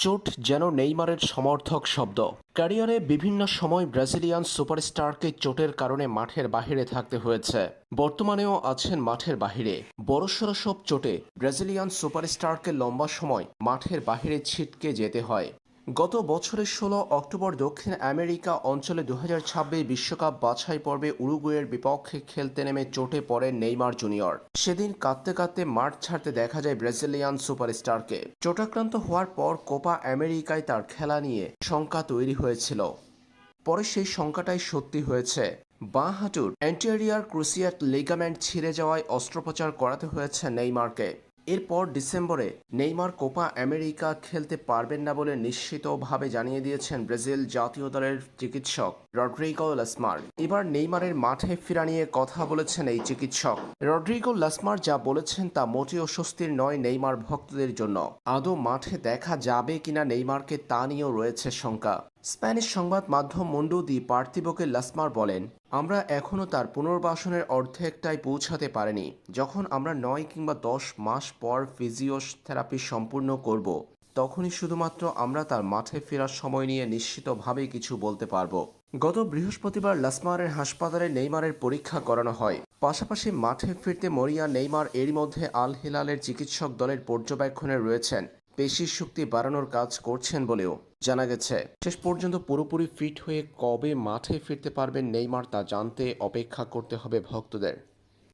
চোট যেন নেইমারের সমর্থক শব্দ। ক্যারিয়ারে বিভিন্ন সময় ব্রাজিলিয়ান সুপারস্টারকে চোটের কারণে মাঠের বাহিরে থাকতে হয়েছে। বর্তমানেও আছেন মাঠের বাহিরে। বড়সড় সব চোটে ব্রাজিলিয়ান সুপারস্টারকে লম্বা সময় মাঠের বাহিরে ছিটকে যেতে হয়। গত বছরের ১৬ অক্টোবর দক্ষিণ আমেরিকা অঞ্চলে ২০২৬ বিশ্বকাপ বাছাই পর্বে উরুগুয়ের বিপক্ষে খেলতে নেমে চোটে পড়েন নেইমার জুনিয়র। সেদিন কাঁদতে কাঁদতে মাঠ ছাড়তে দেখা যায় ব্রাজিলিয়ান সুপারস্টারকে। চোটাক্রান্ত হওয়ার পর কোপা আমেরিকায় তার খেলা নিয়ে শঙ্কা তৈরি হয়েছিল। পরে সেই শঙ্কাটাই সত্যি হয়েছে। বাঁ হাঁটুর অ্যান্টেরিয়র ক্রুসিয়াট লিগামেন্ট ছিঁড়ে যাওয়ায় অস্ত্রোপচার করাতে হয়েছে নেইমারকে। এরপর ডিসেম্বরে নেইমার কোপা আমেরিকা খেলতে পারবেন না বলে নিশ্চিতভাবে জানিয়ে দিয়েছেন ব্রাজিল জাতীয় দলের চিকিৎসক রড্রিগো লাসমার। এবার নেইমারের মাঠে ফেরা নিয়ে কথা বলেছেন এই চিকিৎসক। রড্রিগো লাসমার যা বলেছেন তা মোটেও স্বস্তির নয় নেইমার ভক্তদের জন্য। আদৌ মাঠে দেখা যাবে কিনা নেইমারকে তা নিয়েও রয়েছে শঙ্কা। স্প্যানিশ সংবাদ মাধ্যম মুন্ডো দি পার্তিবোকে লাসমার বলেন, আমরা এখনও তার পুনর্বাসনের অর্ধেকটাই পৌঁছাতে পারিনি। যখন আমরা ৯ কিংবা ১০ মাস পর ফিজিওথেরাপি সম্পূর্ণ করব, তখনই শুধুমাত্র আমরা তার মাঠে ফেরার সময় নিয়ে নিশ্চিতভাবেই কিছু বলতে পারব। গত বৃহস্পতিবার লাসমারের হাসপাতালে নেইমারের পরীক্ষা করানো হয়। পাশাপাশি মাঠে ফিরতে মরিয়া নেইমার এরই মধ্যে আল হিলালের চিকিৎসক দলের পর্যবেক্ষণে রয়েছেন। পেশির শক্তি বাড়ানোর কাজ করছেন বলেও জানা গেছে। শেষ পর্যন্ত পুরোপুরি ফিট হয়ে কবে মাঠে ফিরতে পারবেন নেইমার তা জানতে অপেক্ষা করতে হবে ভক্তদের।